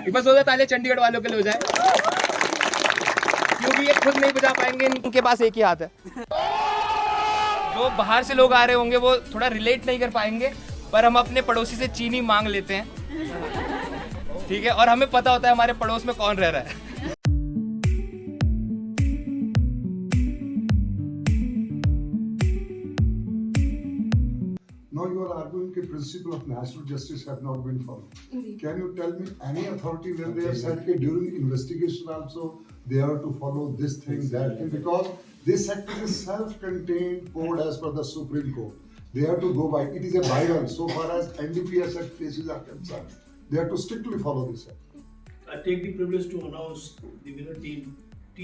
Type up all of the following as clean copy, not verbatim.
एक बार जोरदार तालियां चंडीगढ़ वालों के लिए हो जाए, क्योंकि ये खुद नहीं बजा पाएंगे, इनके पास एक ही हाथ है। जो बाहर से लोग आ रहे होंगे वो थोड़ा रिलेट नहीं कर पाएंगे, पर हम अपने पड़ोसी से चीनी मांग लेते हैं, ठीक है, और हमें पता होता है हमारे पड़ोस में कौन रह रहा है। Now you are arguing that principle of natural justice have not been followed. Can you tell me any authority when they have said that during investigation also they are to follow this thing, that thing, because this act is a self-contained code as per the Supreme Court. They have to go by. It is a Bible so far as NDPS Act cases are concerned. They have to strictly follow this act. I take the privilege to announce the winner team. तो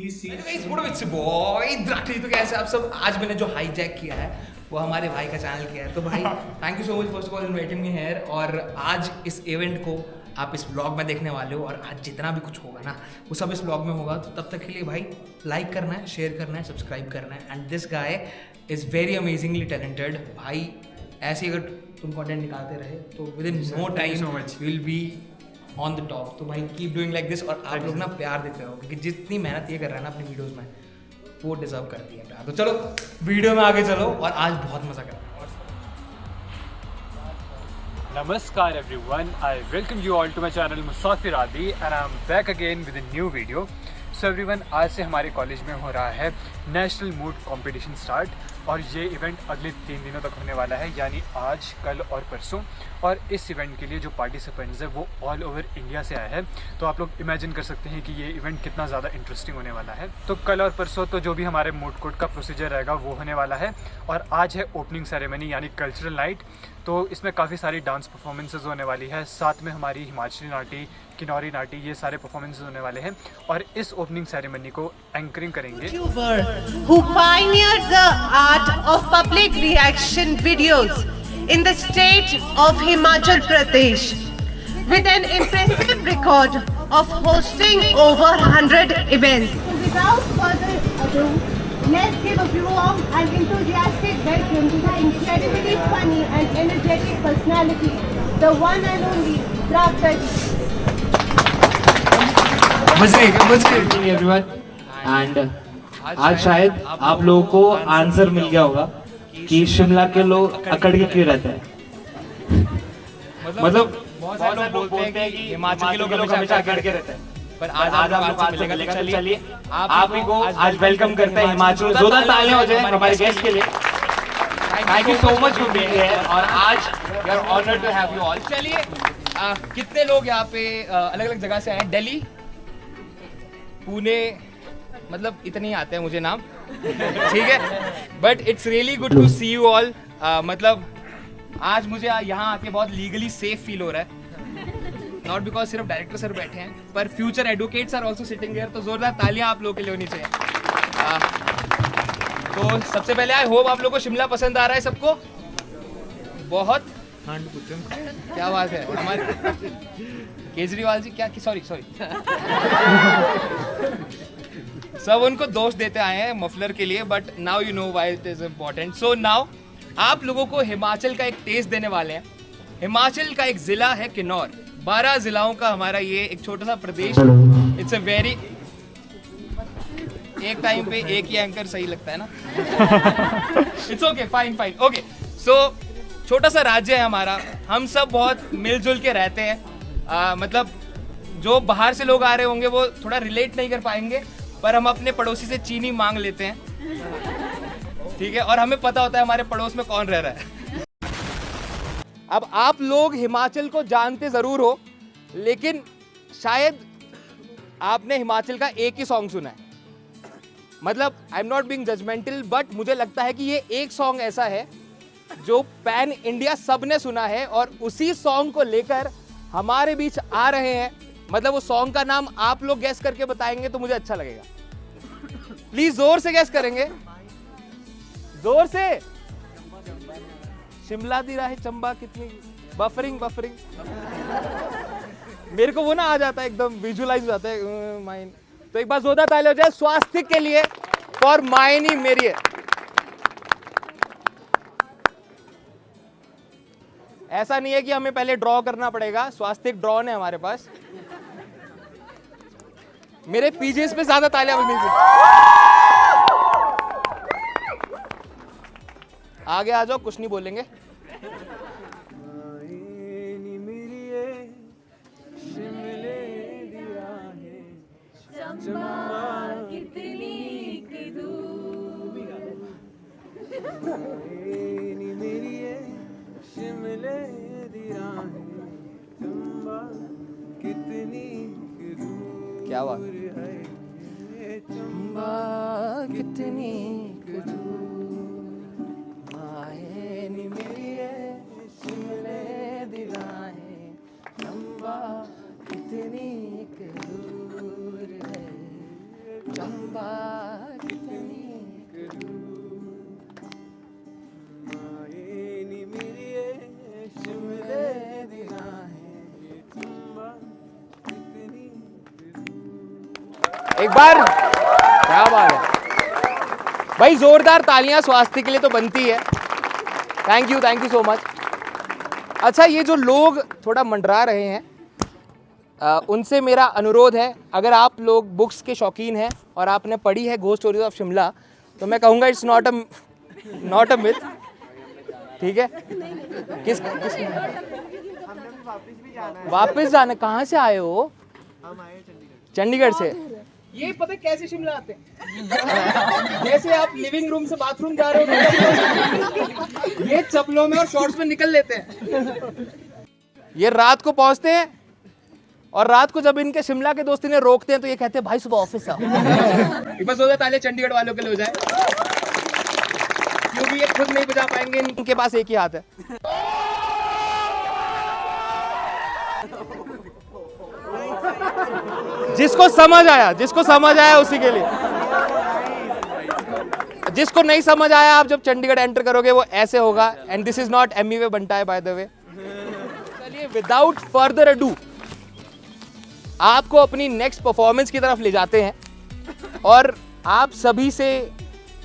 कैसे आप सब, आज मैंने जो hijack किया है वो हमारे भाई का चैनल किया है, तो भाई thank you so much first of all inviting me here. और आज इस इवेंट को आप इस ब्लॉग में देखने वाले हो, और आज जितना भी कुछ होगा ना वो सब इस ब्लॉग में होगा, तो तब तक के लिए भाई लाइक करना है, शेयर करना है, सब्सक्राइब करना है। And this guy is very amazingly talented. भाई ऐसे अगर तुम कंटेंट निकालते रहे तो within no time you will be on the top. तो भाई कीप डूइंग लाइक दिस, और आप लोग ना प्यार देते रहो, क्योंकि जितनी मेहनत ये कर रहा है ना अपनी वीडियोस में, वो डिजर्व करती है प्यार। तो चलो वीडियो में आगे चलो, और आज बहुत मजा करना है। Namaskar everyone, I welcome you all to my channel Musafir Adi and I am back again with a new video. So everyone, आज से हमारे कॉलेज में हो रहा है नेशनल मूड कंपटीशन स्टार्ट, और ये इवेंट अगले 3 दिनों तक होने वाला है, यानी आज, कल और परसों। और इस इवेंट के लिए जो पार्टिसिपेंट्स हैं वो ऑल ओवर इंडिया से आए हैं, तो आप लोग इमेजिन कर सकते हैं कि ये इवेंट कितना ज़्यादा इंटरेस्टिंग होने वाला है। तो कल और परसों तो जो भी हमारे मूड कोर्ट का प्रोसीजर रहेगा वो होने वाला है, और आज है ओपनिंग सेरेमनी यानी कल्चरल नाइट। तो इसमें काफ़ी सारी डांस परफॉर्मेंसेज होने वाली है, साथ में हमारी हिमाचली नाटी, किन्नौरी नाटी, ये सारे परफॉर्मेंसेज होने वाले हैं, और इस ओपनिंग सेरेमनी को एंकरिंग करेंगे who pioneered the art of public reaction videos in the state of Himachal Pradesh with an impressive record of hosting over 100 events. Without further ado, let's give a warm and enthusiastic welcome to the incredibly funny and energetic personality, the one and only Pravda. Everyone, and आज शायद आप लोगों को answer मिल गया होगा कि शिमला के लोग अकड़ के क्यों रहते हैं। मतलब बहुत सारे लोग बोलते हैं कि हिमाचल के लोग हमेशा अकड़ के रहते हैं, पर आज आप लोग आंसर मिलेगा। तो चलिए आप ही को आज वेलकम करते हैं हिमाचल। जोरदार तालियां हो जाए हमारे गेस्ट के लिए। Thank you so much for being here, और आज we are honoured to have you all. चलिए कितने लोग यहाँ पे अलग अलग जगह से आए हैं? दिल्ली, पुणे, मतलब इतने ही आते हैं मुझे नाम, ठीक है, but it's really good to see you all. मतलब आज मुझे यहाँ आके बहुत लीगली सेफ फील हो रहा है, नॉट बिकॉज सिर्फ डायरेक्टर सर बैठे हैं, पर future advocates are also sitting there. तो जोरदार तालियां आप लोगों के लिए होनी चाहिए। तो सबसे पहले आई होप आप लोगों को शिमला पसंद आ रहा है सबको। बहुत क्या बात है, हमारे केजरीवाल जी क्या, सॉरी सब उनको दोष देते आए हैं मफलर के लिए, but now you know why it is important. So now आप लोगों को हिमाचल का एक टेस्ट देने वाले हैं। हिमाचल का एक जिला है किन्नौर, 12 जिलाओं का हमारा ये एक छोटा सा प्रदेश। इट्स अ वेरी, एक टाइम पे एक ही एंकर सही लगता है ना। It's okay, fine okay. So छोटा सा राज्य है हमारा, हम सब बहुत मिलजुल के रहते हैं। मतलब जो बाहर से लोग आ रहे होंगे वो थोड़ा रिलेट नहीं कर पाएंगे, पर हम अपने पड़ोसी से चीनी मांग लेते हैं, ठीक है, और हमें पता होता है हमारे पड़ोस में कौन रह रहा है। अब आप लोग हिमाचल को जानते जरूर हो, लेकिन शायद आपने हिमाचल का एक ही सॉन्ग सुना है। मतलब I am not being judgemental, but मुझे लगता है कि ये एक सॉन्ग ऐसा है जो पैन इंडिया सबने सुना है, और उसी सॉन्ग को लेकर हमारे बीच आ रहे हैं। मतलब वो सॉन्ग का नाम आप लोग गैस करके बताएंगे तो मुझे अच्छा लगेगा। प्लीज जोर से गैस करेंगे, जोर से। शिमला दी राह चंबा कितनी, बफरिंग मेरे को वो ना आ जाता है, एकदम विजुअलाइज हो जाता है माइंड। तो एक बार जोरदार तालियां हो जाए स्वास्थ्य के लिए फॉर मायनी मेरी। ऐसा नहीं है कि हमें पहले ड्रॉ करना पड़ेगा, स्वास्थ्य ड्रॉ है हमारे पास। मेरे पीजेस पे ज्यादा तालियां बजनी थी। आगे आ जाओ, कुछ नहीं बोलेंगे। क्या बात चंबा कितनी शिमले दिलाए चंबा कितनी दूर है, चंबा कितनी शिमले दिलाए चंबा कितनी। एक बार क्या बात है भाई, जोरदार तालियां स्वास्थ्य के लिए तो बनती है। Thank you so much. अच्छा, ये जो लोग थोड़ा मंडरा रहे हैं, उनसे मेरा अनुरोध है, अगर आप लोग बुक्स के शौकीन हैं और आपने पढ़ी है घोस्ट स्टोरीज ऑफ शिमला, तो मैं कहूँगा इट्स नॉट अ मिथ। ठीक है, किस वापस जाना? कहाँ से आए हो? चंडीगढ़ से। ये पता कैसे शिमला आते हैं? जैसे आप लिविंग रूम से बाथरूम जा रहे हो, ये चप्पलों में और शॉर्ट्स में निकल लेते हैं। ये रात को पहुंचते हैं और रात को जब इनके शिमला के दोस्त इन्हें रोकते हैं तो ये कहते हैं भाई सुबह ऑफिस आओ। बस हो जाए ताले चंडीगढ़ वालों के लिए हो जाए, क्योंकि ये खुद नहीं बजा पाएंगे, इनके पास एक ही हाथ है। जिसको समझ आया उसी के लिए। जिसको नहीं समझ आया, आप जब चंडीगढ़ एंटर करोगे वो ऐसे होगा। And this is not Amway Bantai by the way. चलिए, विदाउट फर्दर अडू आपको अपनी नेक्स्ट परफॉर्मेंस की तरफ ले जाते हैं। और आप सभी से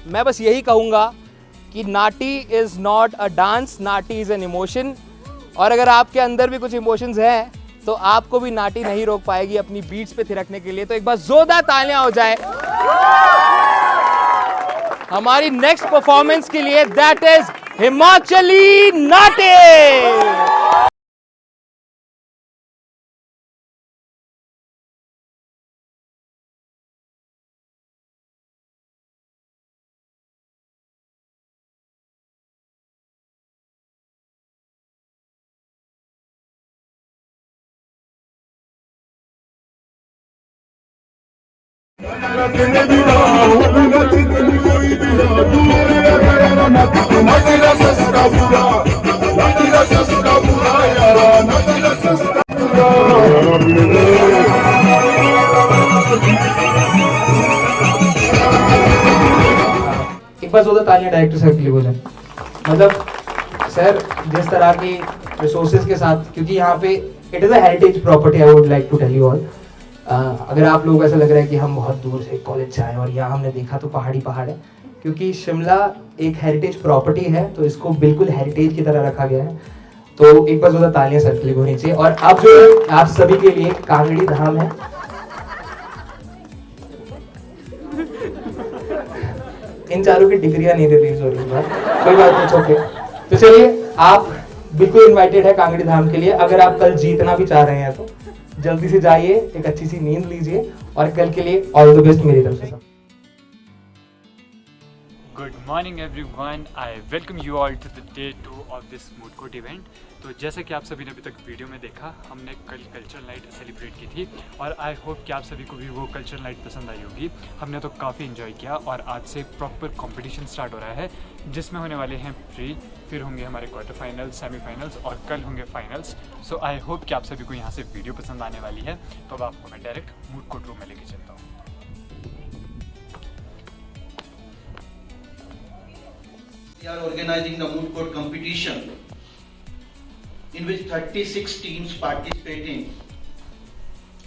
मैं बस यही कहूंगा कि Nati is not a dance, Nati is an emotion. और अगर आपके अंदर भी कुछ इमोशंस हैं तो आपको भी नाटी नहीं रोक पाएगी अपनी बीट्स पे थिरकने के लिए। तो एक बार जोरदार तालियां हो जाए हमारी नेक्स्ट परफॉर्मेंस के लिए, दैट इज हिमाचली नाटी। एक बार जोरदार तालियां डायरेक्टर साहब के लिए हो जाए। मतलब सर, जिस तरह की रिसोर्सेज के साथ, क्योंकि यहाँ पे it is a heritage property, I would like to tell you all. अगर आप लोग ऐसा लग रहा है कि हम बहुत दूर से कॉलेज से आए और यहाँ हमने देखा तो पहाड़ है, क्योंकि शिमला एक हेरिटेज प्रॉपर्टी है तो इसको बिल्कुल हेरिटेज की तरह रखा गया है। तो एक बार जोरदार तालियां सर के लिए होनी चाहिए। और अब जो आप सभी के लिए कांगड़ी धाम है, इन चारों की डिग्रियां नहीं रिलीज हो रही बात, कोई बात नहीं, ओके। तो चलिए, आप बिल्कुल इनवाइटेड है कांगड़ी धाम के लिए। अगर आप कल जीतना भी चाह रहे हैं तो जल्दी से जाइए, एक अच्छी सी नींद लीजिए और कल के लिए ऑल द बेस्ट मेरी तरफ से। Good morning everyone, I welcome you all to the day 2 of this moot court event. तो जैसा कि आप सभी ने अभी तक वीडियो में देखा, हमने कल कल्चरल नाइट सेलिब्रेट की थी और आई होप कि आप सभी को भी वो कल्चरल नाइट पसंद आई होगी। हमने तो काफ़ी इन्जॉय किया और आज से प्रॉपर कंपटीशन स्टार्ट हो रहा है, जिसमें होने वाले हैं प्री, फिर होंगे हमारे क्वार्टर फाइनल्स, सेमीफाइनल्स और कल होंगे फाइनल्स। सो आई होप कि आप सभी को यहाँ से वीडियो पसंद आने वाली है। तो अब आपको मैं डायरेक्ट मूड कोर्ट रूम में लेके चलता हूँ। We are organizing the moot court competition in which 36 teams participating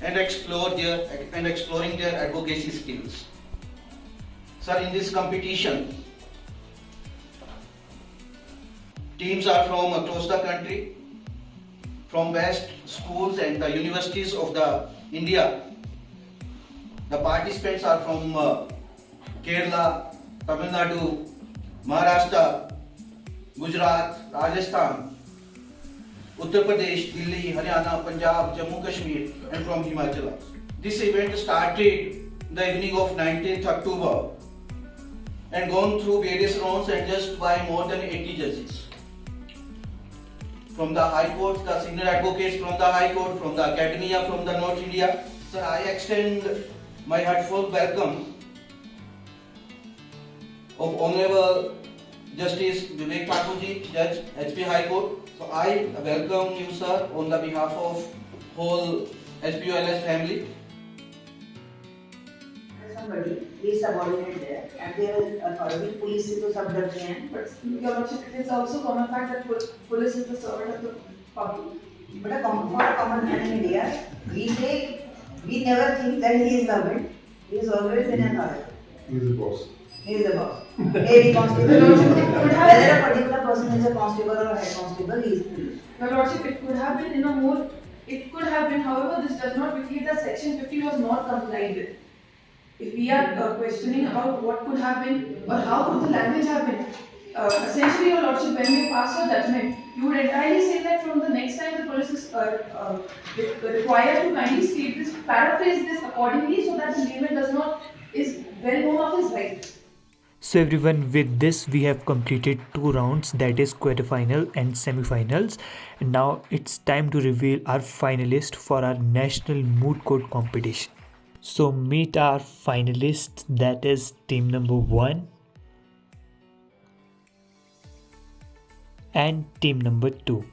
and exploring their advocacy skills. Sir, in this competition, teams are from across the country, from best schools and the universities of the India. The participants are from Kerala, Tamil Nadu, Maharashtra, Gujarat, Rajasthan, Uttar Pradesh, Delhi, Haryana, Punjab, Jammu Kashmir, and from Himachal. This event started the evening of 19th October and gone through various rounds and judged by more than 80 judges. From the High Court, the senior advocates from the High Court, from the Academia, from the North India. Sir, I extend my heartfelt welcome of Honorable Justice Vivek Thakurji, Judge, HP High Court. So I welcome you, sir, on the behalf of whole SPOLS family. Somebody is subordinate there, and their authority, police is the subordinate. But Your Lordship, it is also common fact that police is the servant of the public. for a common man in India, we never think that he is servant. He is always in authority. He is the boss. He is the boss. Every constable, whether a particular person is a constable or a head constable, he is police. Your Lordship, it could have been it could have been, however, this does not indicate that Section 50 was not complied with. If we are questioning about what could have been or how could the language have been, essentially, Your Lordship, when we pass your judgment, you would entirely say that from the next time the police is required to kindly state this, paraphrase this accordingly, so that the layman is well known of his rights. So everyone, with this we have completed 2 rounds, that is quarterfinal and semi-finals. And now it's time to reveal our finalists for our national moot court competition. So meet our finalists, that is team number 1 and team number 2.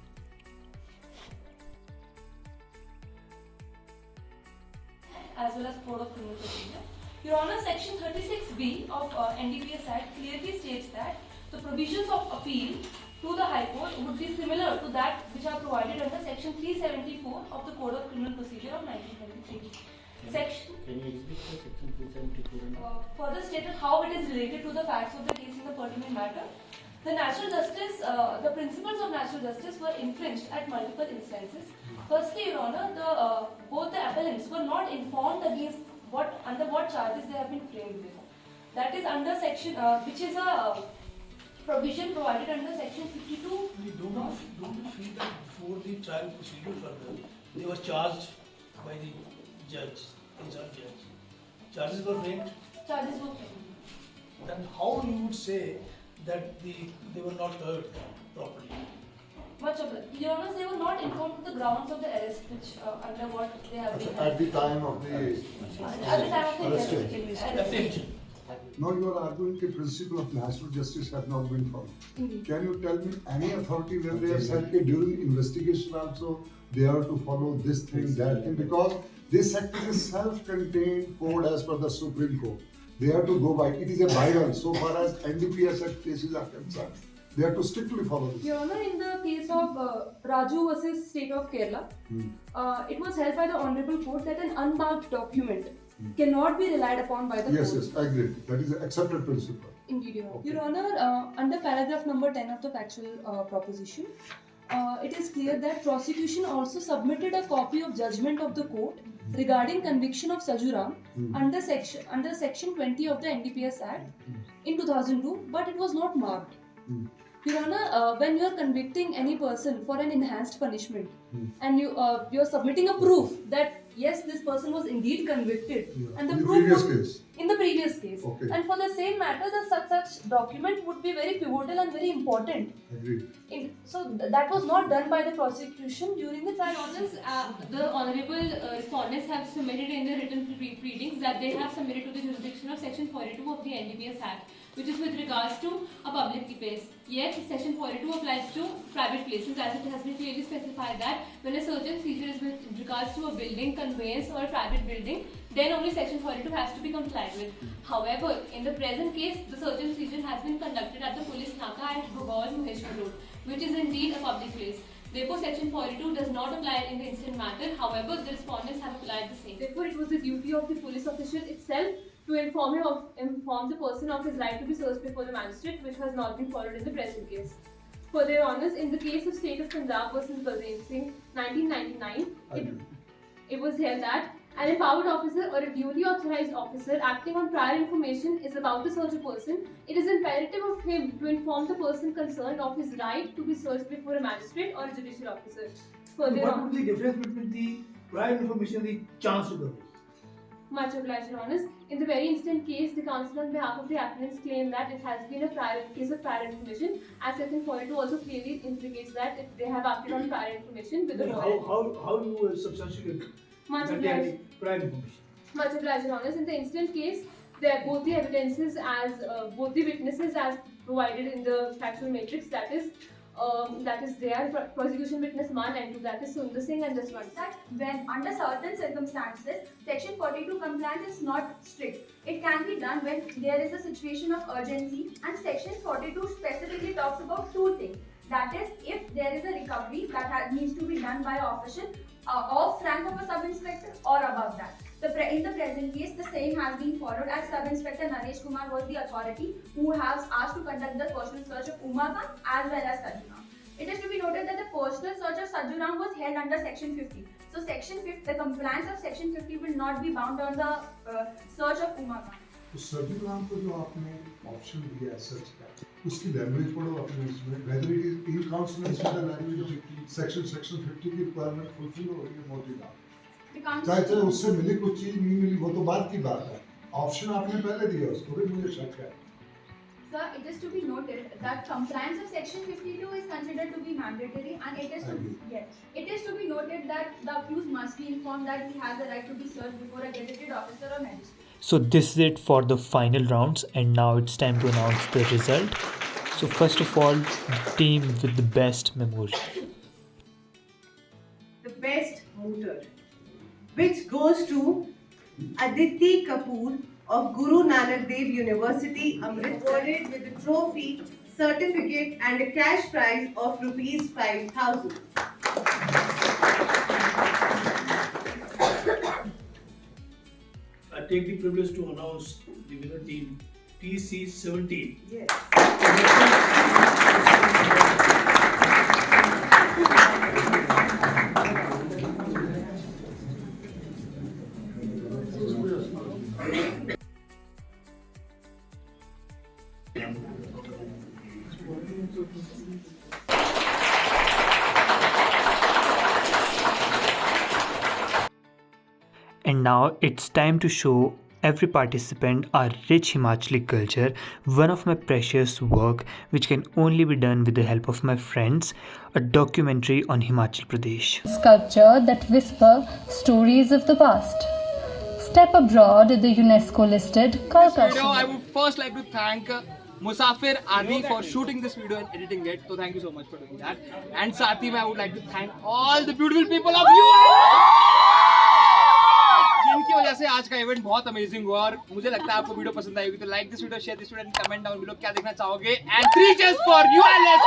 As well as Code of Criminal Procedure. Your Honour, Section 36B of NDPS Act clearly states that the provisions of appeal to the High Court would be similar to that which are provided under Section 374 of the Code of Criminal Procedure of 1973. Can you explain Section 374? Further stated how it is related to the facts of the case in the pertinent matter. The principles of natural justice were infringed at multiple instances. Firstly, Your Honour, both the appellants were not informed against under what charges they have been framed with. That is under section, which is a provision provided under Section 52. We don't you feel that before the trial proceeded further, they were charged by the judge, Charges were framed. Charges were framed. Then how you would say that they were not heard properly? Much of it. Your Honour, they were not informed of the grounds of the arrest, which under what they have been. At the time of the investigation. Now you are arguing the principle of natural justice have not been followed. Indeed. Can you tell me any authority when they have said that during investigation also they are to follow this thing, that thing, because this act is a self-contained code as per the Supreme Court. They have to go by, it is a Bible so far as NDPS Act cases are concerned. They have to strictly follow this. Your Honour, in the case of Raju versus State of Kerala, it was held by the Honourable Court that an unmarked document cannot be relied upon by the court. Yes, I agree. That is an accepted principle. Indeed, Your Honour. Okay. Your Honour, under paragraph number 10 of the factual proposition, it is clear that prosecution also submitted a copy of judgment of the court regarding conviction of Sajuram under section 20 of the NDPS Act in 2002, but it was not marked. Your Honour, when you are convicting any person for an enhanced punishment and you are submitting a proof that yes, this person was indeed convicted, and the proof in the previous case, Okay. and for the same matter, such document would be very pivotal and very important. Agreed. That was not done by the prosecution during the trial. The honourable respondents have submitted in their written pleadings that they have submitted to the jurisdiction of Section 42 of the NDPS Act, which is with regards to a public place. Yet, Section 42 applies to private places, as it has been clearly specified that when a search and seizure is with regards to a building, conveyance or a private building, then only Section 42 has to be complied with. However, in the present case, the search and seizure has been conducted at the police naka at Bhogol, Maheshwar Road, which is indeed a public place. Therefore, Section 42 does not apply in the incident matter. However, the respondents have applied the same. Therefore, it was the duty of the police official itself to inform the person of his right to be searched before the magistrate, which has not been followed in the present case. For their honours, in the case of State of Punjab versus Baldev Singh, 1999, it was held that An empowered officer or a duly authorized officer acting on prior information is about to search a person, it is imperative of him to inform the person concerned of his right to be searched before a magistrate or a judicial officer. Further What on, would be the difference between the prior information and the chance recovery? much obliged, Your Honours. In the very instant case, the counsel on behalf of the applicants claim that it has been a case of prior information, as Section 42 also clearly indicates that if they have acted on prior information with the How do you substantiate Much that they have obliged. the prior information? Much obliged, Your Honours. In the instant case, both the evidences as both the witnesses as provided in the factual matrix, that is their prosecution witness 1 and 2, that is Sundar Singh and Jaswant. That when under certain circumstances, Section 42 compliance is not strict. It can be done when there is a situation of urgency, and Section 42 specifically talks about two things. That is, if there is a recovery that needs to be done by an official of rank of a sub-inspector or above that. In the present case, the same has been followed, as Sub-Inspector Naresh Kumar was the authority who has asked to conduct the personal search of Uma Khan as well as Sajuram. It is to be noted that the personal search of Sajuram was held under Section 50. So Section 50, the compliance of Section 50 will not be bound on the search of Uma Khan. तो surgical को जो आपने option दिया है search का, उसकी language पढ़ो अपने इसमें, whether it is in consonance with the language of section 50 की रिक्वायरमेंट फुलफिल हो रही है मौजूदा, चाहे उससे मिली कुछ चीज नहीं मिली वो तो बात की बात है, ऑप्शन आपने पहले दिया उसको भी मुझे शक है. Sir, it is to be noted that compliance of Section 52 is considered to be mandatory, and it is to be noted that the accused must be informed that he has the right to be searched before a gazetted officer or magistrate. So this is it for the final rounds, and now it's time to announce the result. So first of all, team with the best memory. The best motor, which goes to Aditi Kapoor of Guru Nanak Dev University, Amritsar, awarded with a trophy, certificate and a cash prize of rupees 5,000. I take the privilege to announce the winner team TC17. Yes. And now it's time to show every participant our rich Himachali culture, one of my precious work which can only be done with the help of my friends, a documentary on Himachal Pradesh. Sculpture that whisper stories of the past. Step abroad at the UNESCO listed Kalka. I would first like to thank Musafir Adi for shooting this video and editing it. So thank you so much for doing that. And साथ ही मैं I would like to thank all the beautiful people of you, जिनकी वजह से आज का event बहुत amazing हुआ. और मुझे लगता है आपको वीडियो पसंद आई होगी, तो like this video, share this video and comment down below क्या देखना चाहोगे. And 3 cheers for ULS.